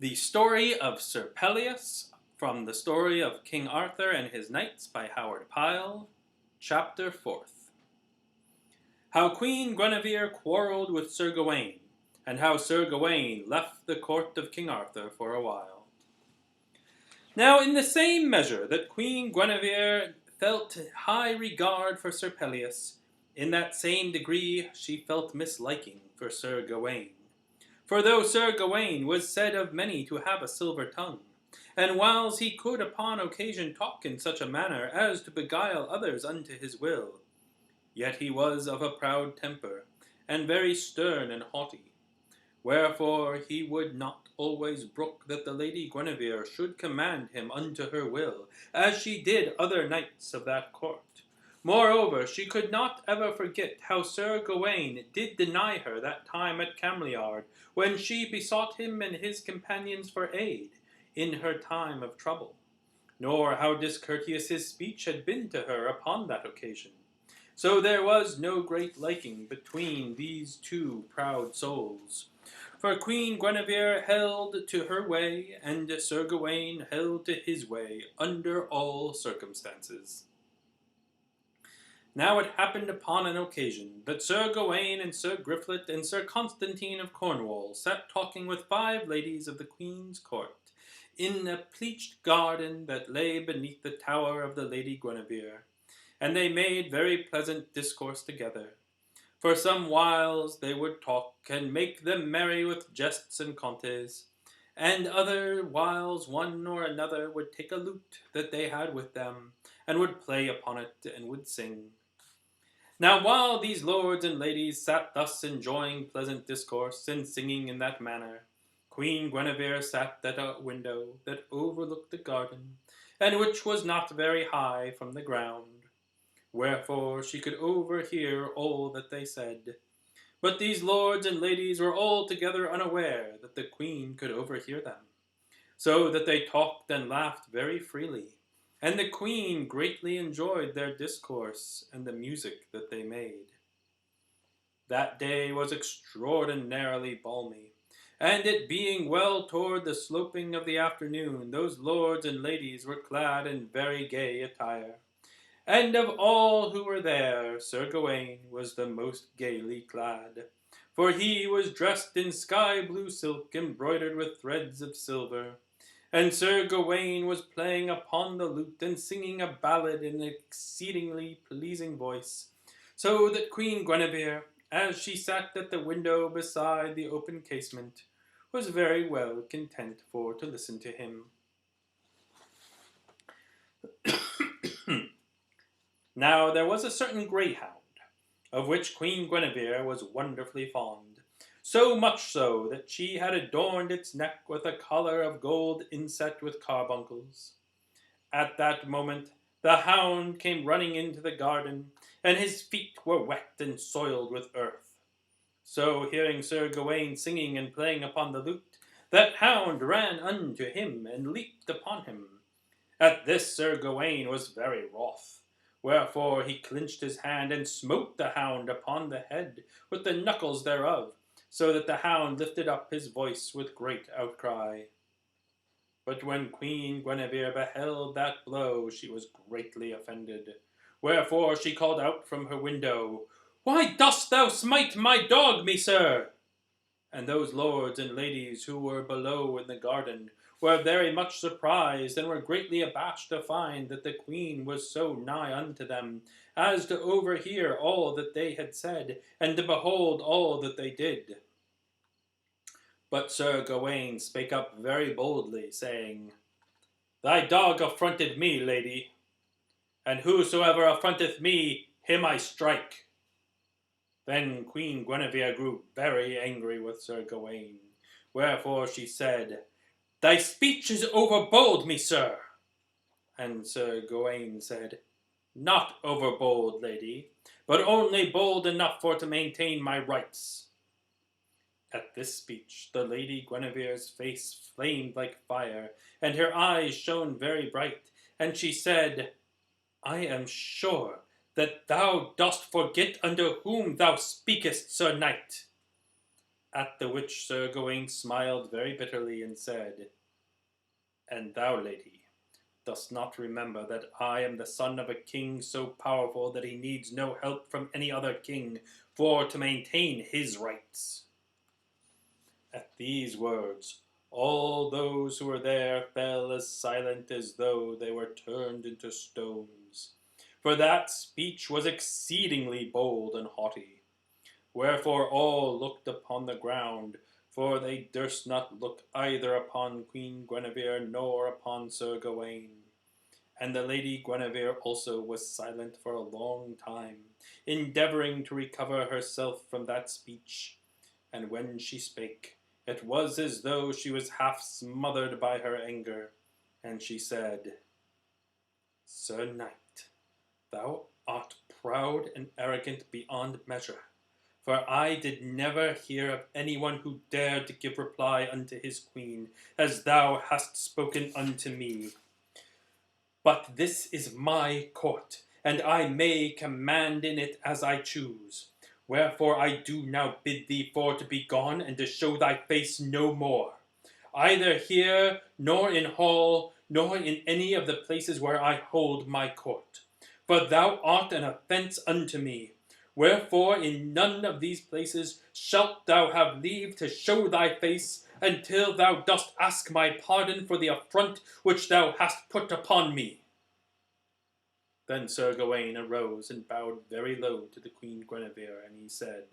The Story of Sir Pellias, from the story of King Arthur and his Knights by Howard Pyle, Chapter 4th. How Queen Guinevere quarrelled with Sir Gawaine, and how Sir Gawaine left the court of King Arthur for a while. Now in the same measure that Queen Guinevere felt high regard for Sir Pellias, in that same degree she felt misliking for Sir Gawaine. For though Sir Gawaine was said of many to have a silver tongue, and whiles he could upon occasion talk in such a manner as to beguile others unto his will, yet he was of a proud temper, and very stern and haughty. Wherefore he would not always brook that the Lady Guinevere should command him unto her will, as she did other knights of that court. Moreover, she could not ever forget how Sir Gawaine did deny her that time at Cameliard, when she besought him and his companions for aid in her time of trouble, nor how discourteous his speech had been to her upon that occasion. So there was no great liking between these two proud souls. For Queen Guinevere held to her way, and Sir Gawaine held to his way under all circumstances. Now it happened upon an occasion that Sir Gawaine and Sir Griflet and Sir Constantine of Cornwall sat talking with 5 ladies of the Queen's court, in a pleached garden that lay beneath the tower of the Lady Guinevere, and they made very pleasant discourse together. For some whiles they would talk, and make them merry with jests and contes, and other whiles one or another would take a lute that they had with them, and would play upon it, and would sing. Now while these lords and ladies sat thus enjoying pleasant discourse, and singing in that manner, Queen Guinevere sat at a window that overlooked the garden, and which was not very high from the ground. Wherefore she could overhear all that they said. But these lords and ladies were altogether unaware that the Queen could overhear them, so that they talked and laughed very freely, and the Queen greatly enjoyed their discourse and the music that they made. That day was extraordinarily balmy, and it being well toward the sloping of the afternoon, those lords and ladies were clad in very gay attire. And of all who were there, Sir Gawaine was the most gaily clad, for he was dressed in sky-blue silk embroidered with threads of silver, and Sir Gawaine was playing upon the lute and singing a ballad in an exceedingly pleasing voice, so that Queen Guinevere, as she sat at the window beside the open casement, was very well content for to listen to him. Now there was a certain greyhound, of which Queen Guinevere was wonderfully fond, so much so that she had adorned its neck with a collar of gold inset with carbuncles. At that moment the hound came running into the garden, and his feet were wet and soiled with earth. So hearing Sir Gawaine singing and playing upon the lute, that hound ran unto him and leaped upon him. At this Sir Gawaine was very wroth. Wherefore he clenched his hand and smote the hound upon the head with the knuckles thereof, so that the hound lifted up his voice with great outcry. But when Queen Guinevere beheld that blow, she was greatly offended. Wherefore she called out from her window, "Why dost thou smite my dog, me sir?" And those lords and ladies who were below in the garden were very much surprised, and were greatly abashed to find that the Queen was so nigh unto them, as to overhear all that they had said, and to behold all that they did. But Sir Gawaine spake up very boldly, saying, "Thy dog affronted me, lady, and whosoever affronteth me, him I strike." Then Queen Guinevere grew very angry with Sir Gawaine, wherefore she said, "Thy speech is overbold, me sir." And Sir Gawaine said, "Not overbold, lady, but only bold enough for to maintain my rights." At this speech the Lady Guinevere's face flamed like fire, and her eyes shone very bright, and she said, "I am sure that thou dost forget unto whom thou speakest, Sir Knight." At the which Sir Gawaine smiled very bitterly and said, "And thou, lady, dost not remember that I am the son of a king so powerful that he needs no help from any other king for to maintain his rights?" At these words, all those who were there fell as silent as though they were turned into stones, for that speech was exceedingly bold and haughty. Wherefore all looked upon the ground, for they durst not look either upon Queen Guinevere nor upon Sir Gawaine. And the Lady Guinevere also was silent for a long time, endeavouring to recover herself from that speech. And when she spake, it was as though she was half smothered by her anger, and she said, "Sir Knight, thou art proud and arrogant beyond measure, for I did never hear of anyone who dared to give reply unto his queen, as thou hast spoken unto me. But this is my court, and I may command in it as I choose. Wherefore I do now bid thee for to be gone, and to show thy face no more, either here, nor in hall, nor in any of the places where I hold my court. For thou art an offence unto me. Wherefore in none of these places shalt thou have leave to show thy face, until thou dost ask my pardon for the affront which thou hast put upon me." Then Sir Gawaine arose and bowed very low to the Queen Guinevere, and he said,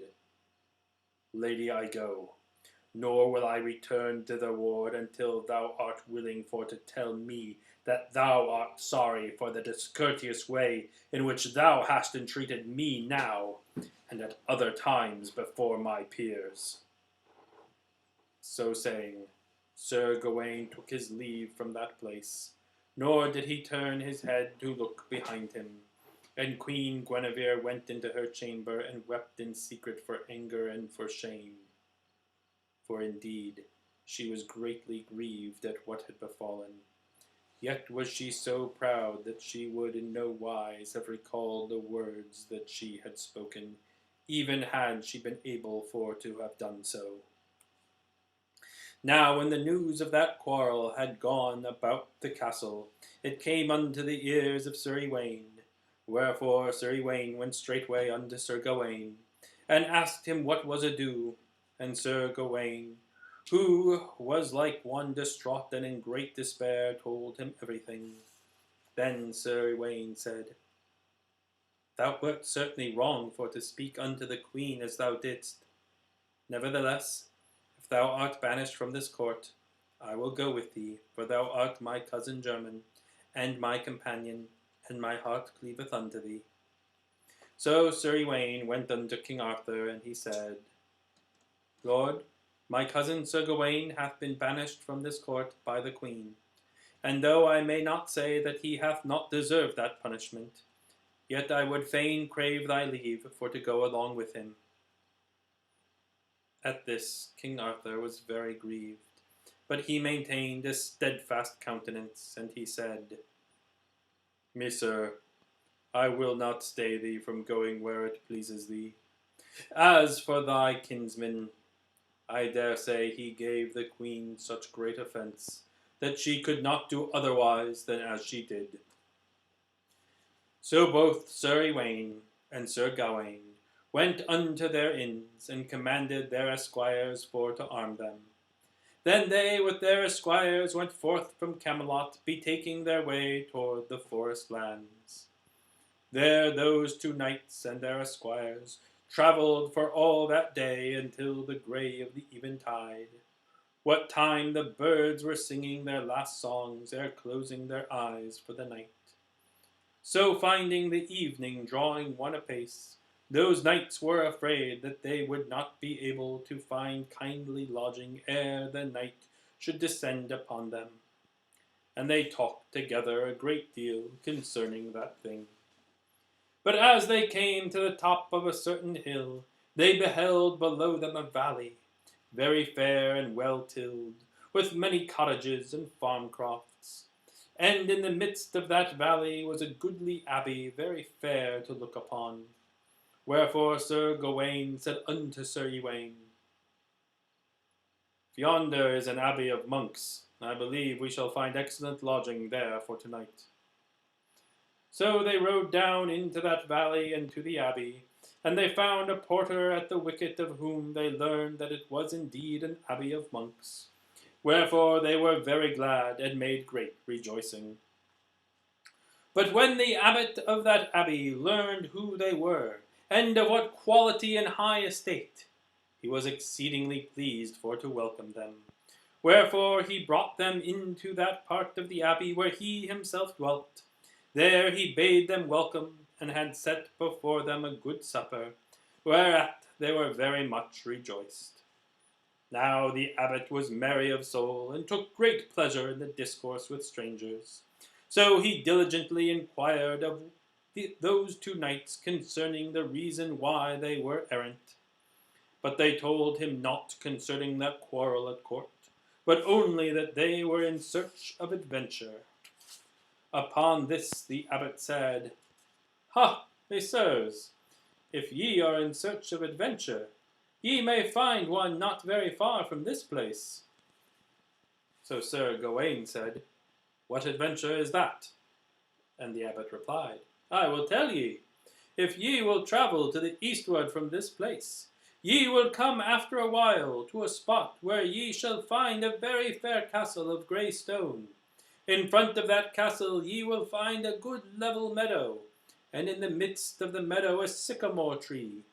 "Lady, I go, nor will I return thitherward until thou art willing for to tell me that thou art sorry for the discourteous way in which thou hast entreated me now, and at other times before my peers." So saying, Sir Gawaine took his leave from that place, nor did he turn his head to look behind him. And Queen Guinevere went into her chamber and wept in secret for anger and for shame. For indeed she was greatly grieved at what had befallen. Yet was she so proud that she would in no wise have recalled the words that she had spoken, even had she been able for to have done so. Now when the news of that quarrel had gone about the castle, it came unto the ears of Sir Gawaine. Wherefore Sir Gawaine went straightway unto Sir Gawaine, and asked him what was ado. And Sir Gawaine, who was like one distraught and in great despair, told him everything. Then Sir Gawaine said, "Thou wert certainly wrong for to speak unto the queen as thou didst. Nevertheless, if thou art banished from this court, I will go with thee, for thou art my cousin german, and my companion, and my heart cleaveth unto thee." So Sir Gawaine went unto King Arthur, and he said, "Lord, my cousin Sir Gawaine hath been banished from this court by the queen, and though I may not say that he hath not deserved that punishment, yet I would fain crave thy leave for to go along with him." At this King Arthur was very grieved, but he maintained a steadfast countenance, and he said, "Messire, I will not stay thee from going where it pleases thee. As for thy kinsman, I dare say he gave the queen such great offence that she could not do otherwise than as she did." So both Sir Gawaine and Sir Gawaine went unto their inns, and commanded their esquires for to arm them. Then they with their esquires went forth from Camelot, betaking their way toward the forest lands. There those two knights and their esquires travelled for all that day until the grey of the eventide, what time the birds were singing their last songs ere closing their eyes for the night. So finding the evening drawing one apace, those knights were afraid that they would not be able to find kindly lodging ere the night should descend upon them. And they talked together a great deal concerning that thing. But as they came to the top of a certain hill, they beheld below them a valley, very fair and well tilled, with many cottages and farm crofts. And in the midst of that valley was a goodly abbey, very fair to look upon. Wherefore Sir Gawaine said unto Sir Gawaine, Yonder is an abbey of monks. I believe we shall find excellent lodging there for tonight. So they rode down into that valley and to the abbey, and they found a porter at the wicket, of whom they learned that it was indeed an abbey of monks. Wherefore they were very glad, and made great rejoicing. But when the abbot of that abbey learned who they were, and of what quality and high estate, he was exceedingly pleased for to welcome them. Wherefore he brought them into that part of the abbey where he himself dwelt. There he bade them welcome, and had set before them a good supper, whereat they were very much rejoiced. Now the abbot was merry of soul, and took great pleasure in the discourse with strangers. So he diligently inquired of those two knights concerning the reason why they were errant. But they told him naught concerning that quarrel at court, but only that they were in search of adventure. Upon this the abbot said, "Ha, messieurs, if ye are in search of adventure, ye may find one not very far from this place." So Sir Gawaine said, "What adventure is that?" And the abbot replied, "I will tell ye. If ye will travel to the eastward from this place, ye will come after a while to a spot where ye shall find a very fair castle of grey stone. In front of that castle ye will find a good level meadow, and in the midst of the meadow a sycamore tree,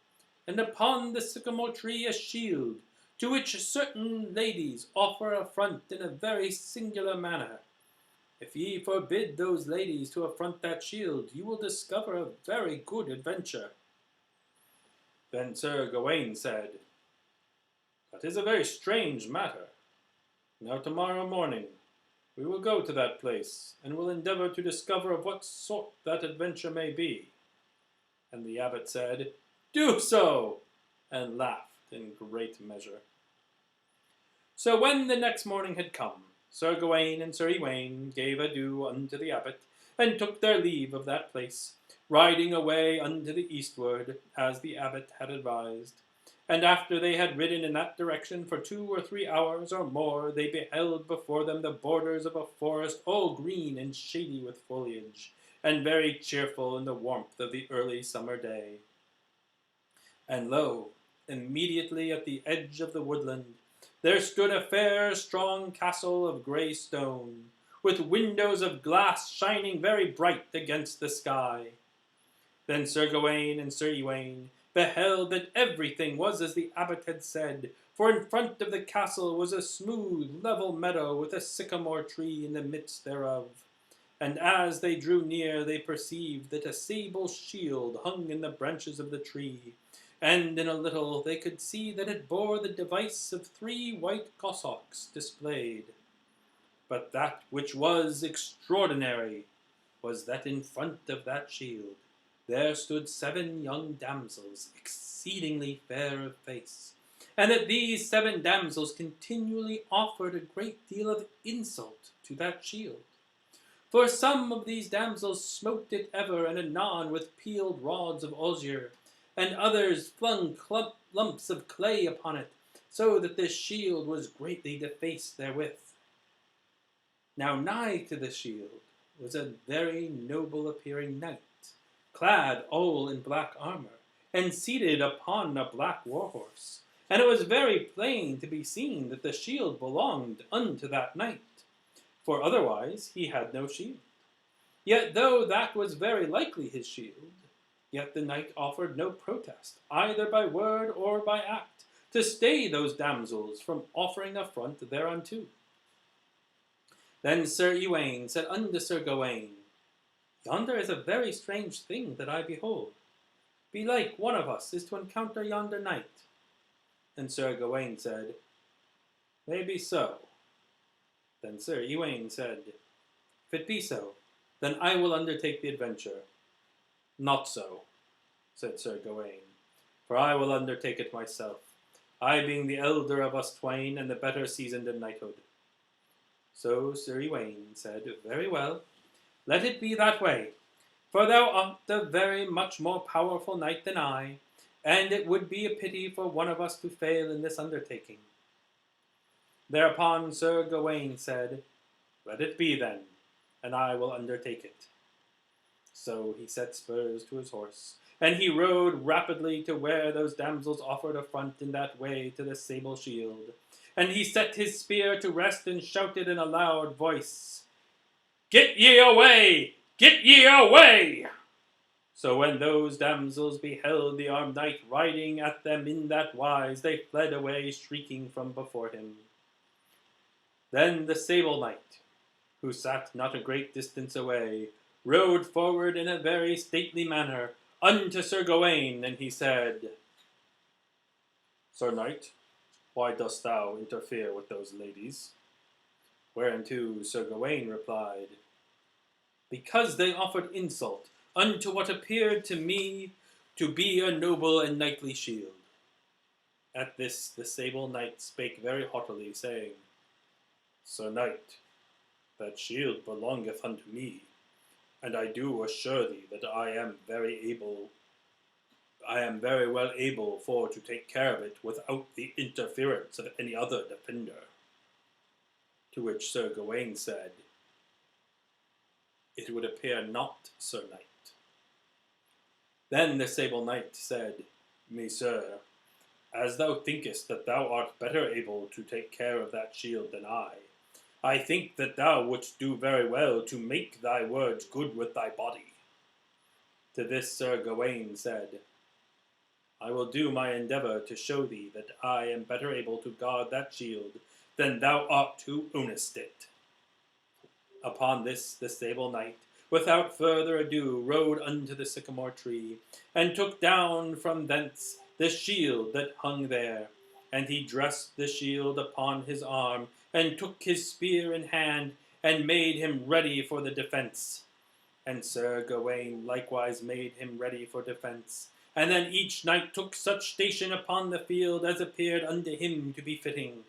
and upon the sycamore tree a shield, to which certain ladies offer affront in a very singular manner. If ye forbid those ladies to affront that shield, you will discover a very good adventure." Then Sir Gawaine said, "That is a very strange matter. Now tomorrow morning we will go to that place, and will endeavor to discover of what sort that adventure may be." And the abbot said, "Do so," and laughed in great measure. So when the next morning had come, Sir Gawaine and Sir Ewaine gave adieu unto the abbot, and took their leave of that place, riding away unto the eastward, as the abbot had advised. And after they had ridden in that direction for 2 or 3 hours or more, they beheld before them the borders of a forest all green and shady with foliage, and very cheerful in the warmth of the early summer day. And lo, immediately at the edge of the woodland, there stood a fair strong castle of grey stone, with windows of glass shining very bright against the sky. Then Sir Gawaine and Sir Ewaine beheld that everything was as the abbot had said, for in front of the castle was a smooth level meadow with a sycamore tree in the midst thereof. And as they drew near, they perceived that a sable shield hung in the branches of the tree, and in a little they could see that it bore the device of 3 white goshawks displayed. But that which was extraordinary was that in front of that shield there stood 7 young damsels, exceedingly fair of face, and that these 7 damsels continually offered a great deal of insult to that shield. For some of these damsels smote it ever and anon with peeled rods of osier, and others flung lumps of clay upon it, so that the shield was greatly defaced therewith. Now nigh to the shield was a very noble appearing knight, clad all in black armor, and seated upon a black war-horse, and it was very plain to be seen that the shield belonged unto that knight, for otherwise he had no shield. Yet though that was very likely his shield, yet the knight offered no protest, either by word or by act, to stay those damsels from offering affront thereunto. Then Sir Ewaine said unto Sir Gawaine, "Yonder is a very strange thing that I behold. Belike one of us is to encounter yonder knight." And Sir Gawaine said, "Maybe so." Then Sir Ewaine said, "If it be so, then I will undertake the adventure." "Not so," said Sir Gawaine, "for I will undertake it myself, I being the elder of us twain and the better seasoned in knighthood." So Sir Ewaine said, "Very well, let it be that way, for thou art a very much more powerful knight than I, and it would be a pity for one of us to fail in this undertaking." Thereupon Sir Gawaine said, "Let it be then, and I will undertake it." So he set spurs to his horse, and he rode rapidly to where those damsels offered affront in that way to the sable shield. And he set his spear to rest and shouted in a loud voice, "Get ye away! Get ye away!" So when those damsels beheld the armed knight riding at them in that wise, they fled away shrieking from before him. Then the sable knight, who sat not a great distance away, rode forward in a very stately manner unto Sir Gawaine, and he said, "Sir knight, why dost thou interfere with those ladies?" Whereunto Sir Gawaine replied, "Because they offered insult unto what appeared to me to be a noble and knightly shield." At this the sable knight spake very haughtily, saying, "Sir knight, that shield belongeth unto me, and I do assure thee that I am very well able for to take care of it without the interference of any other defender." To which Sir Gawaine said, "It would appear not, Sir Knight." Then the sable knight said, "Messire, as thou thinkest that thou art better able to take care of that shield than I think that thou wouldst do very well to make thy words good with thy body." To this Sir Gawaine said, "I will do my endeavor to show thee that I am better able to guard that shield than thou art who ownest it." Upon this the sable knight, without further ado, rode unto the sycamore tree, and took down from thence the shield that hung there. And he dressed the shield upon his arm, and took his spear in hand, and made him ready for the defence. And Sir Gawaine likewise made him ready for defence. And then each knight took such station upon the field as appeared unto him to be fitting.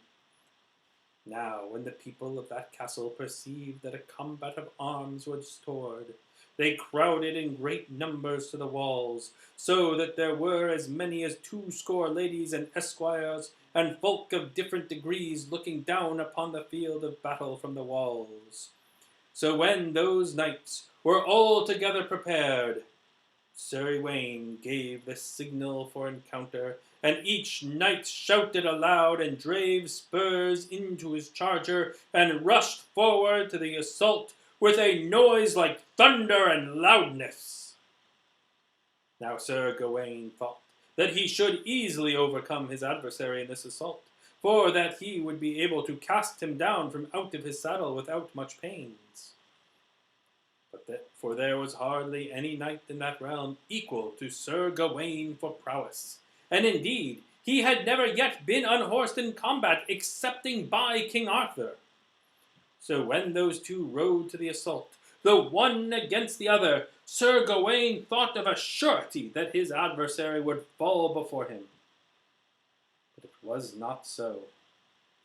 Now when the people of that castle perceived that a combat of arms was toward, they crowded in great numbers to the walls, so that there were as many as 20 ladies and esquires, and folk of different degrees looking down upon the field of battle from the walls. So when those knights were all together prepared, Sir Gawaine gave the signal for encounter, and each knight shouted aloud and drave spurs into his charger, and rushed forward to the assault with a noise like thunder and loudness. Now Sir Gawaine thought that he should easily overcome his adversary in this assault, for that he would be able to cast him down from out of his saddle without much pains. For there was hardly any knight in that realm equal to Sir Gawaine for prowess, and indeed he had never yet been unhorsed in combat excepting by King Arthur. So when those two rode to the assault, the one against the other, Sir Gawaine thought of a surety that his adversary would fall before him. But it was not so.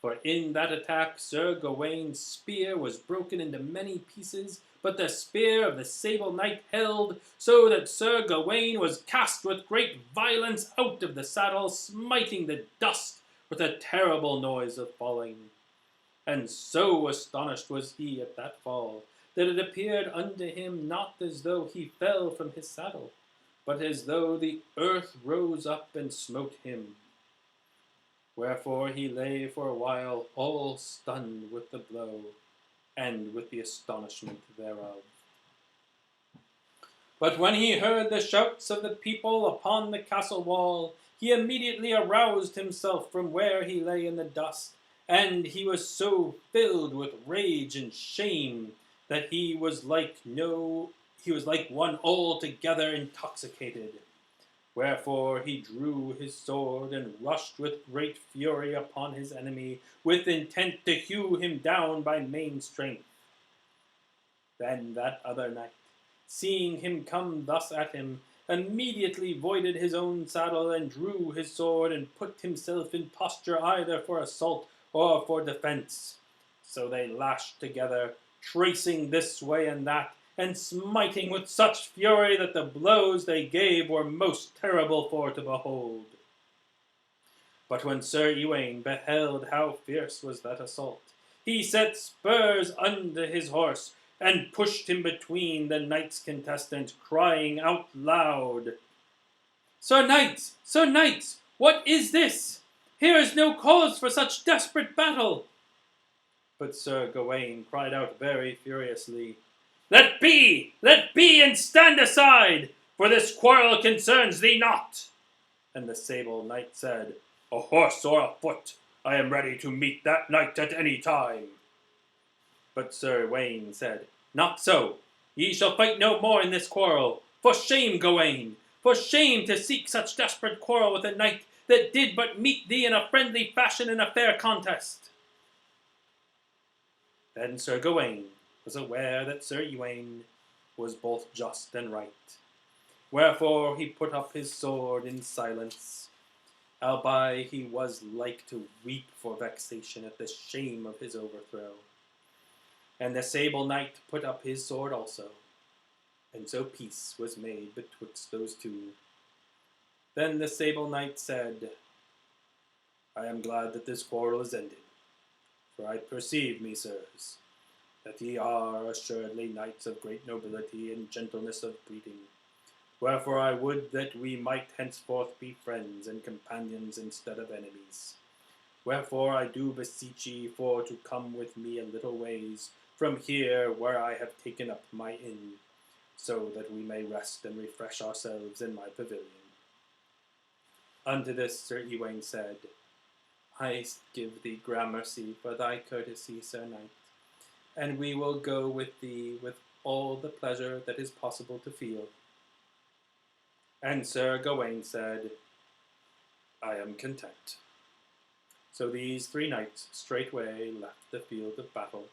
For in that attack Sir Gawaine's spear was broken into many pieces, but the spear of the sable knight held, so that Sir Gawaine was cast with great violence out of the saddle, smiting the dust with a terrible noise of falling. And so astonished was he at that fall, that it appeared unto him not as though he fell from his saddle, but as though the earth rose up and smote him. Wherefore he lay for a while all stunned with the blow, and with the astonishment thereof. But when he heard the shouts of the people upon the castle wall, he immediately aroused himself from where he lay in the dust, and he was so filled with rage and shame that he was like one altogether intoxicated. Wherefore he drew his sword and rushed with great fury upon his enemy, with intent to hew him down by main strength. Then that other knight, seeing him come thus at him, immediately voided his own saddle, and drew his sword, and put himself in posture either for assault or for defence. So they lashed together, tracing this way and that, and smiting with such fury that the blows they gave were most terrible for to behold. But when Sir Gawaine beheld how fierce was that assault, he set spurs unto his horse, and pushed him between the knights contestant, crying out loud, Sir knights, Sir knights, what is this? Here is no cause for such desperate battle. But Sir Gawaine cried out very furiously, Let be, and stand aside, for this quarrel concerns thee not. And the sable knight said, A horse or a foot, I am ready to meet that knight at any time. But Sir Gawaine said, Not so. Ye shall fight no more in this quarrel. For shame, Gawaine! For shame to seek such desperate quarrel with a knight that did but meet thee in a friendly fashion in a fair contest. Then Sir Gawaine was aware that Sir Gawaine was both just and right. Wherefore he put up his sword in silence, albeit he was like to weep for vexation at the shame of his overthrow. And the sable knight put up his sword also, and so peace was made betwixt those two. Then the sable knight said, I am glad that this quarrel is ended, for I perceive, me sirs, that ye are assuredly knights of great nobility and gentleness of breeding. Wherefore I would that we might henceforth be friends and companions instead of enemies. Wherefore I do beseech ye for to come with me a little ways from here where I have taken up my inn, so that we may rest and refresh ourselves in my pavilion. Unto this Sir Gawaine said, I give thee gramercy for thy courtesy, Sir Knight, and we will go with thee with all the pleasure that is possible to feel. And Sir Gawaine said, I am content. So these three knights straightway left the field of battle.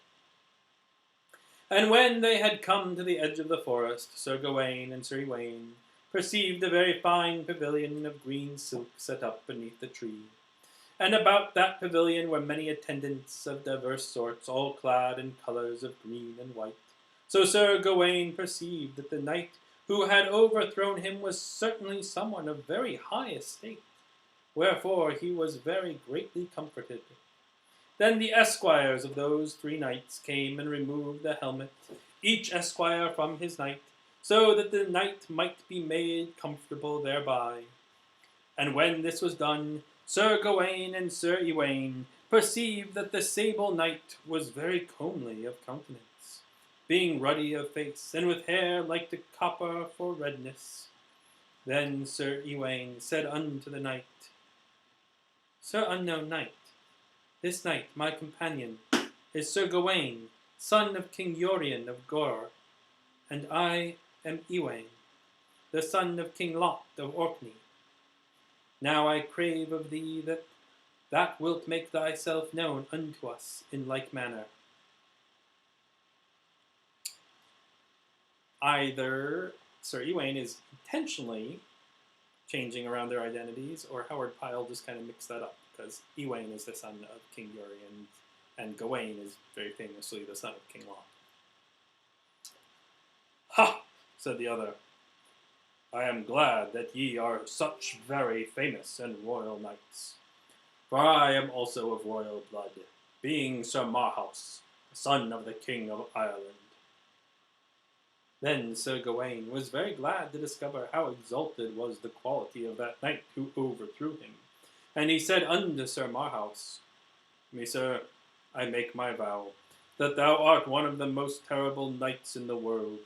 And when they had come to the edge of the forest, Sir Gawaine and Sir Gawaine perceived a very fine pavilion of green silk set up beneath the tree. And about that pavilion were many attendants of divers sorts, all clad in colours of green and white. So Sir Gawaine perceived that the knight who had overthrown him was certainly someone of very high estate, wherefore he was very greatly comforted. Then the esquires of those three knights came and removed the helmet, each esquire from his knight, so that the knight might be made comfortable thereby. And when this was done, Sir Gawaine and Sir Gawaine perceived that the sable knight was very comely of countenance, being ruddy of face, and with hair like to copper for redness. Then Sir Gawaine said unto the knight, Sir unknown knight, this knight, my companion, is Sir Gawaine, son of King Urien of Gore, and I am Gawaine, the son of King Lot of Orkney. Now I crave of thee that wilt make thyself known unto us in like manner. Either Sir Gawaine is intentionally changing around their identities, or Howard Pyle just kind of mixed that up, because Gawaine is the son of King Urien, and Gawaine is very famously the son of King Lot. Ha! Said the other. I am glad that ye are such very famous and royal knights, for I am also of royal blood, being Sir Marhaus, son of the King of Ireland. Then Sir Gawaine was very glad to discover how exalted was the quality of that knight who overthrew him, and he said unto Sir Marhaus, Messir, I make my vow, that thou art one of the most terrible knights in the world,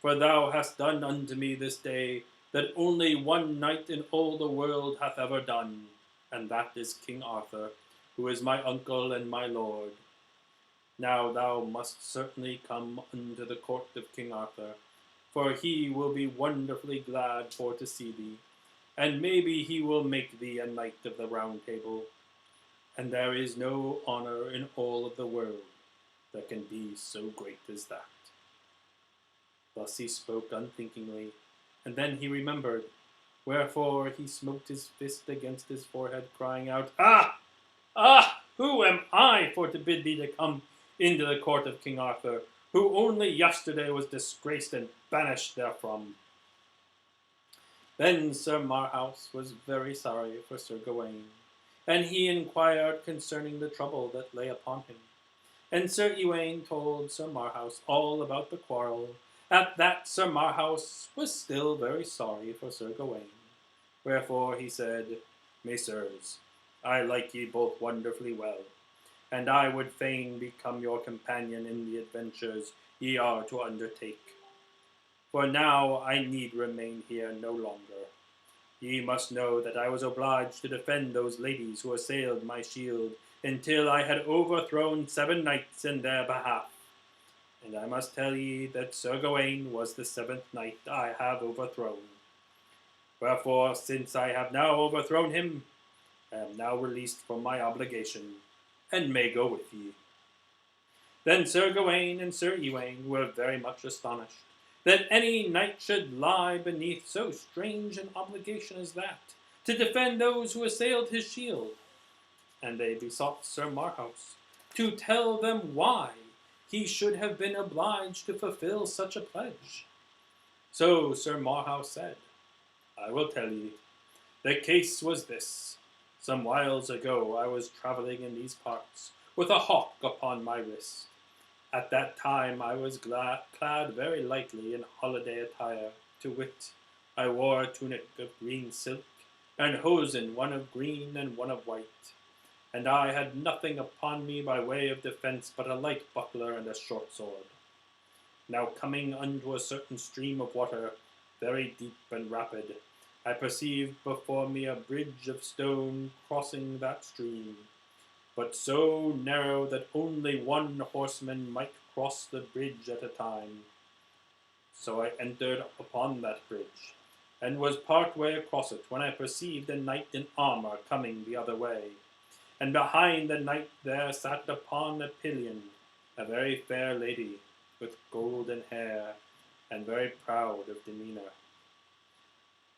for thou hast done unto me this day that only one knight in all the world hath ever done, and that is King Arthur, who is my uncle and my lord. Now thou must certainly come unto the court of King Arthur, for he will be wonderfully glad for to see thee, and maybe he will make thee a knight of the Round Table, and there is no honour in all of the world that can be so great as that. Thus he spoke unthinkingly, and then he remembered, wherefore he smote his fist against his forehead, crying out, Ah! Ah! Who am I for to bid thee to come into the court of King Arthur, who only yesterday was disgraced and banished therefrom? Then Sir Marhaus was very sorry for Sir Gawaine, and he inquired concerning the trouble that lay upon him. And Sir Gawaine told Sir Marhaus all about the quarrel. At that Sir Marhaus was still very sorry for Sir Gawaine. Wherefore he said, Messires, I like ye both wonderfully well, and I would fain become your companion in the adventures ye are to undertake. For now I need remain here no longer. Ye must know that I was obliged to defend those ladies who assailed my shield until I had overthrown 7 knights in their behalf. And I must tell ye that Sir Gawaine was the 7th knight I have overthrown. Wherefore, since I have now overthrown him, I am now released from my obligation, and may go with ye. Then Sir Gawaine and Sir Ewain were very much astonished that any knight should lie beneath so strange an obligation as that, to defend those who assailed his shield. And they besought Sir Marhaus to tell them why he should have been obliged to fulfill such a pledge. So Sir Marhaus said, I will tell ye. The case was this. Some whiles ago I was travelling in these parts, with a hawk upon my wrist. At that time I was clad very lightly in holiday attire, to wit, I wore a tunic of green silk, and hosen one of green and one of white. And I had nothing upon me by way of defence but a light buckler and a short sword. Now coming unto a certain stream of water, very deep and rapid, I perceived before me a bridge of stone crossing that stream, but so narrow that only one horseman might cross the bridge at a time. So I entered upon that bridge, and was part way across it, when I perceived a knight in armour coming the other way. And behind the knight there sat upon a pillion a very fair lady, with golden hair, and very proud of demeanour.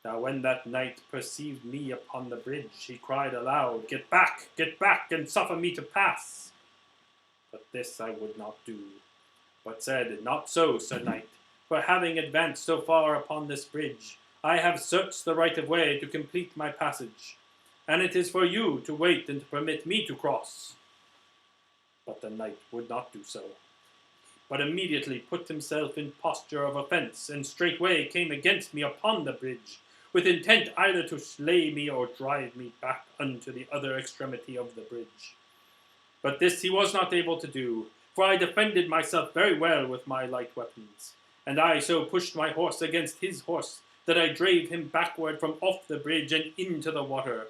Now when that knight perceived me upon the bridge, he cried aloud, get back, and suffer me to pass. But this I would not do, but said, Not so, Sir Knight, for having advanced so far upon this bridge, I have searched the right of way to complete my passage, and it is for you to wait and to permit me to cross. But the knight would not do so, but immediately put himself in posture of offence, and straightway came against me upon the bridge, with intent either to slay me or drive me back unto the other extremity of the bridge. But this he was not able to do, for I defended myself very well with my light weapons, and I so pushed my horse against his horse that I drave him backward from off the bridge and into the water,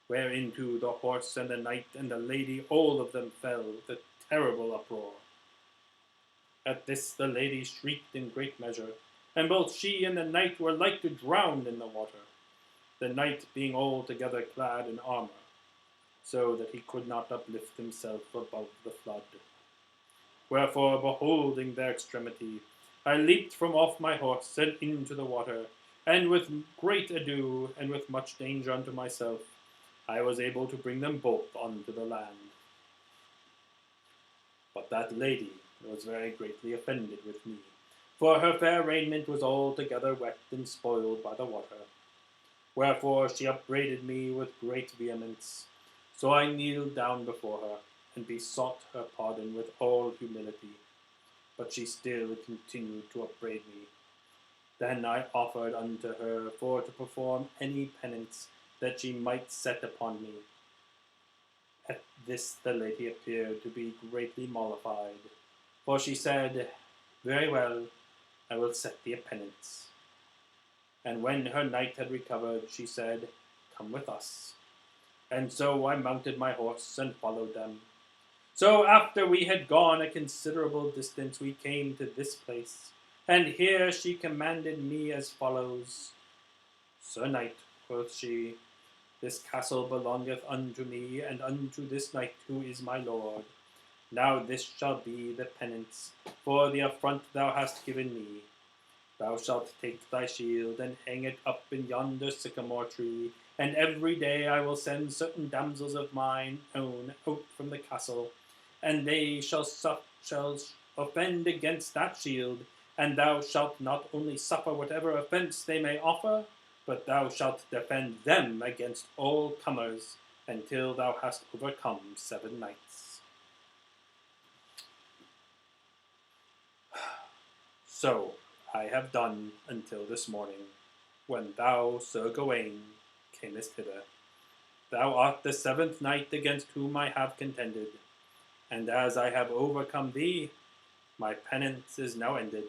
whereinto the horse and the knight and the lady all of them fell with a terrible uproar. At this the lady shrieked in great measure, and both she and the knight were like to drown in the water, the knight being altogether clad in armour, so that he could not uplift himself above the flood. Wherefore, beholding their extremity, I leaped from off my horse and into the water, and with great ado, and with much danger unto myself, I was able to bring them both unto the land. But that lady was very greatly offended with me, for her fair raiment was altogether wet and spoiled by the water. Wherefore she upbraided me with great vehemence. So I kneeled down before her, and besought her pardon with all humility. But she still continued to upbraid me. Then I offered unto her for to perform any penance that she might set upon me. At this the lady appeared to be greatly mollified, for she said, Very well, I will set thee a penance. And when her knight had recovered, she said, Come with us. And so I mounted my horse and followed them. So after we had gone a considerable distance, we came to this place, and here she commanded me as follows. Sir Knight, quoth she, this castle belongeth unto me, and unto this knight who is my lord. Now this shall be the penance for the affront thou hast given me. Thou shalt take thy shield, and hang it up in yonder sycamore tree, and every day I will send certain damsels of mine own out from the castle, and they shall offend against that shield, and thou shalt not only suffer whatever offence they may offer, but thou shalt defend them against all comers until thou hast overcome 7 knights. So I have done until this morning, when thou, Sir Gawaine, camest hither. Thou art the 7th knight against whom I have contended, and as I have overcome thee, my penance is now ended,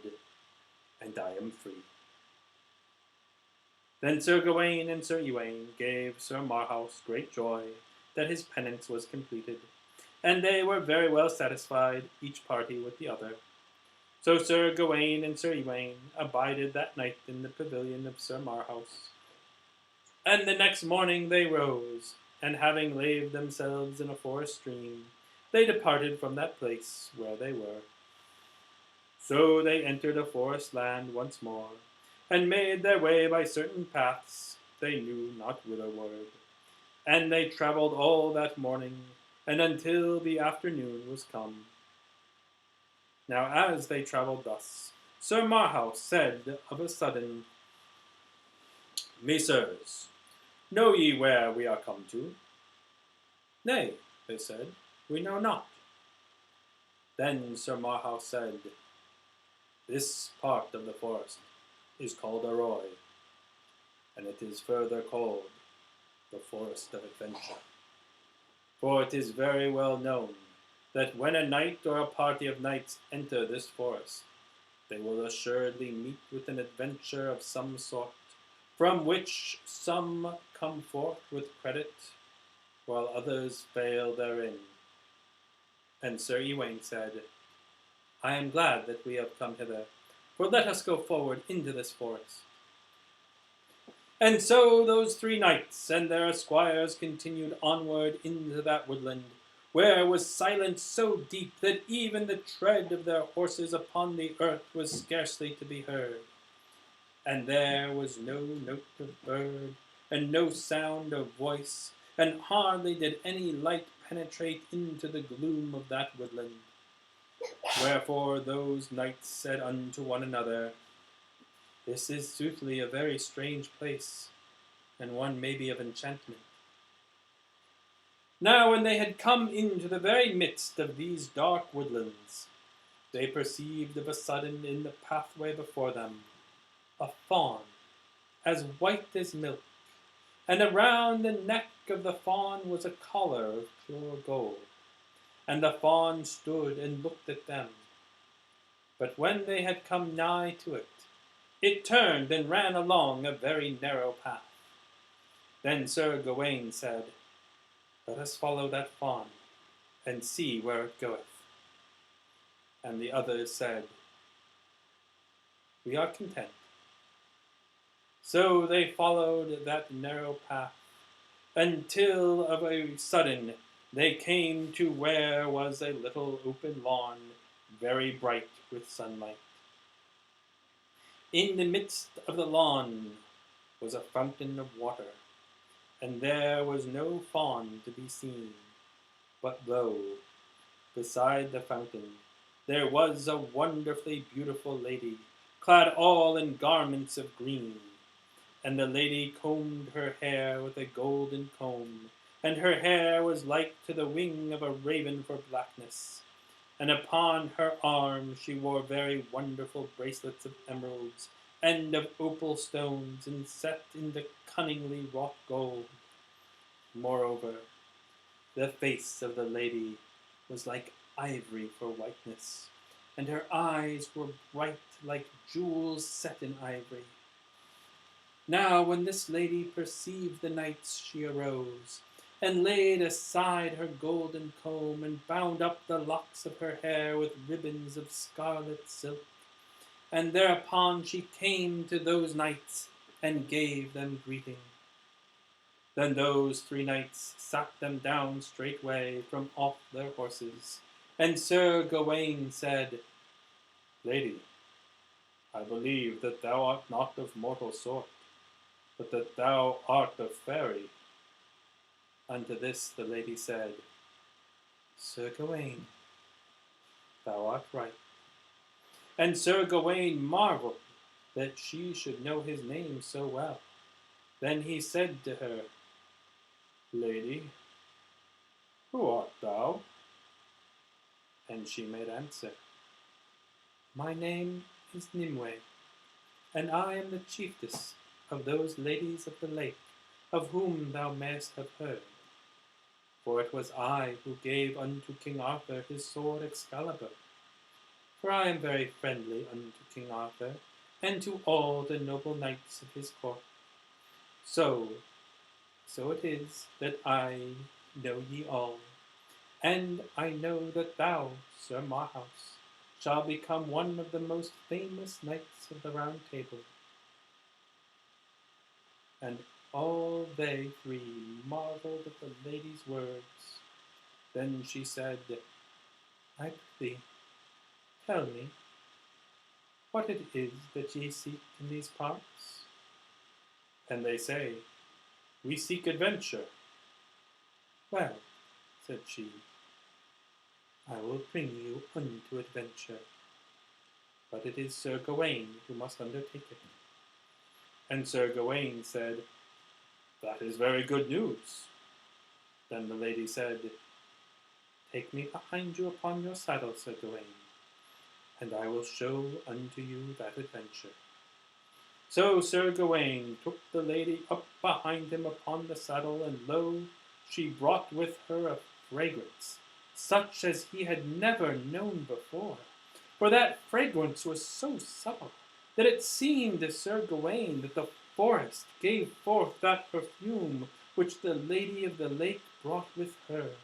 and I am free. Then Sir Gawaine and Sir Ewaine gave Sir Marhaus great joy that his penance was completed, and they were very well satisfied, each party with the other. So Sir Gawaine and Sir Ewaine abided that night in the pavilion of Sir Marhaus. And the next morning they rose, and having laved themselves in a forest stream, they departed from that place where they were. So they entered a forest land once more, and made their way by certain paths, they knew not whitherward. And they travelled all that morning, and until the afternoon was come. Now as they travelled thus, Sir Marhaus said of a sudden, Messieurs, know ye where we are come to? Nay, they said, we know not. Then Sir Marhaus said, this part of the forest is called Arroy, and it is further called the Forest of Adventure. For it is very well known that when a knight or a party of knights enter this forest, they will assuredly meet with an adventure of some sort, from which some come forth with credit, while others fail therein. And Sir Ewaine said, I am glad that we have come hither, for let us go forward into this forest. And so those 3 knights and their esquires continued onward into that woodland, where was silence so deep that even the tread of their horses upon the earth was scarcely to be heard. And there was no note of bird, and no sound of voice, and hardly did any light penetrate into the gloom of that woodland. Wherefore those knights said unto one another, this is soothly a very strange place, and one maybe of enchantment. Now when they had come into the very midst of these dark woodlands, they perceived of a sudden in the pathway before them a fawn, as white as milk, and around the neck of the fawn was a collar of pure gold. And the fawn stood and looked at them. But when they had come nigh to it, it turned and ran along a very narrow path. Then Sir Gawaine said, let us follow that fawn, and see where it goeth. And the others said, we are content. So they followed that narrow path, until of a sudden they came to where was a little open lawn, very bright with sunlight. In the midst of the lawn was a fountain of water, and there was no fawn to be seen, but lo, beside the fountain there was a wonderfully beautiful lady, clad all in garments of green. And the lady combed her hair with a golden comb, and her hair was like to the wing of a raven for blackness. And upon her arm she wore very wonderful bracelets of emeralds, and of opal stones, and set in the cunningly wrought gold. Moreover, the face of the lady was like ivory for whiteness, and her eyes were bright like jewels set in ivory. Now when this lady perceived the knights, she arose, and laid aside her golden comb, and bound up the locks of her hair with ribbons of scarlet silk. And thereupon she came to those knights, and gave them greeting. Then those 3 knights sat them down straightway from off their horses, and Sir Gawaine said, Lady, I believe that thou art not of mortal sort, but that thou art of fairy. Unto this the lady said, Sir Gawaine, thou art right. And Sir Gawaine marvelled that she should know his name so well. Then he said to her, "Lady, who art thou?" And she made answer, "My name is Nimue, and I am the chiefess of those ladies of the lake, of whom thou mayst have heard. For it was I who gave unto King Arthur his sword Excalibur. For I am very friendly unto King Arthur, and to all the noble knights of his court. So it is that I know ye all, and I know that thou, Sir Marhaus, shall become one of the most famous knights of the Round Table." And all they three marvelled at the lady's words. Then she said, "I prithee, tell me what it is that ye seek in these parts." And they say, "We seek adventure." "Well," said she, "I will bring you unto adventure, but it is Sir Gawaine who must undertake it." And Sir Gawaine said, "That is very good news." Then the lady said, "Take me behind you upon your saddle, Sir Gawaine, and I will show unto you that adventure." So Sir Gawaine took the lady up behind him upon the saddle, and lo, she brought with her a fragrance, such as he had never known before. For that fragrance was so subtle, that it seemed to Sir Gawaine that the forest gave forth that perfume which the Lady of the Lake brought with her.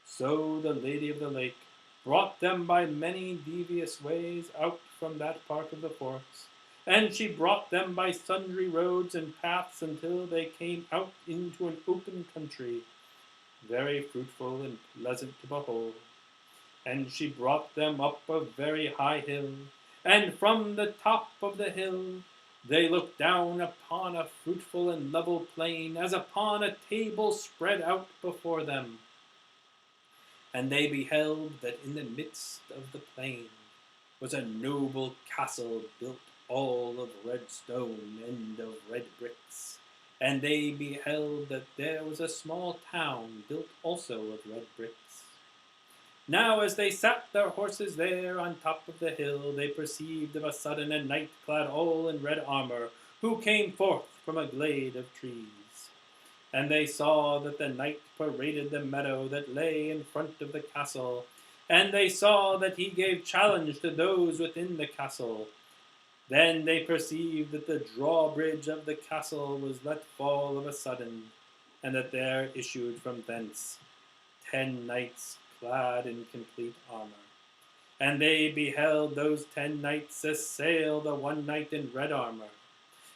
So the Lady of the Lake brought them by many devious ways out from that part of the forest, and she brought them by sundry roads and paths until they came out into an open country, very fruitful and pleasant to behold. And she brought them up a very high hill, and from the top of the hill they looked down upon a fruitful and level plain, as upon a table spread out before them. And they beheld that in the midst of the plain was a noble castle built all of red stone and of red bricks. And they beheld that there was a small town built also of red bricks. Now as they sat their horses there on top of the hill, they perceived of a sudden a knight clad all in red armour, who came forth from a glade of trees. And they saw that the knight paraded the meadow that lay in front of the castle, and they saw that he gave challenge to those within the castle. Then they perceived that the drawbridge of the castle was let fall of a sudden, and that there issued from thence 10 knights clad in complete armour. And they beheld those 10 knights assail the one knight in red armour.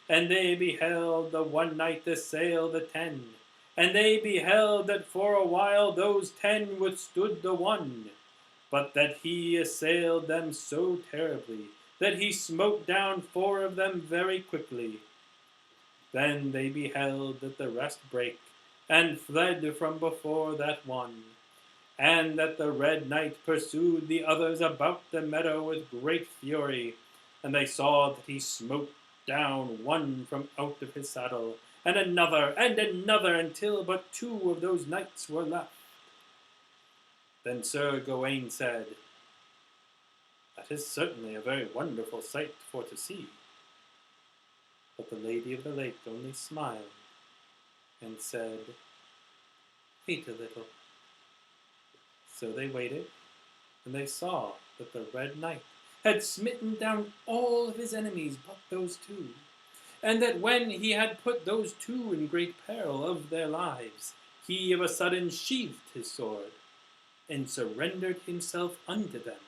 And they beheld the one knight assail the 10, and they beheld that for a while those 10 withstood the one, but that he assailed them so terribly that he smote down 4 of them very quickly. Then they beheld that the rest brake, and fled from before that one, and that the red knight pursued the others about the meadow with great fury, and they saw that he smote down one from out of his saddle, and another, until but 2 of those knights were left. Then Sir Gawaine said, "That is certainly a very wonderful sight for to see." But the Lady of the Lake only smiled, and said, "Wait a little." So they waited, and they saw that the Red Knight had smitten down all of his enemies but those 2, and that when he had put those 2 in great peril of their lives, he of a sudden sheathed his sword, and surrendered himself unto them.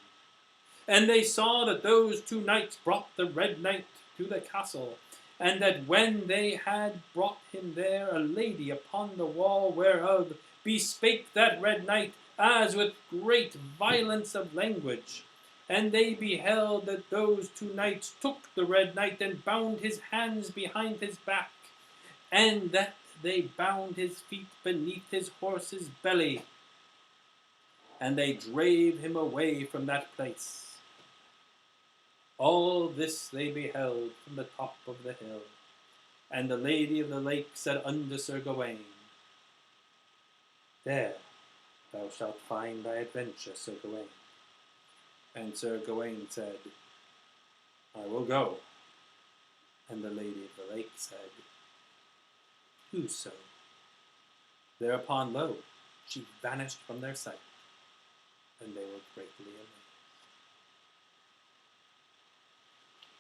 And they saw that those 2 knights brought the Red Knight to the castle, and that when they had brought him there, a lady upon the wall whereof bespake that Red Knight as with great violence of language. And they beheld that those 2 knights took the Red Knight and bound his hands behind his back, and that they bound his feet beneath his horse's belly, and they drave him away from that place. All this they beheld from the top of the hill. And the Lady of the Lake said unto Sir Gawaine, There thou shalt find thy adventure, Sir Gawaine. And Sir Gawaine said, I will go. And the Lady of the Lake said, Do so. Thereupon, lo, she vanished from their sight, and they were greatly amazed.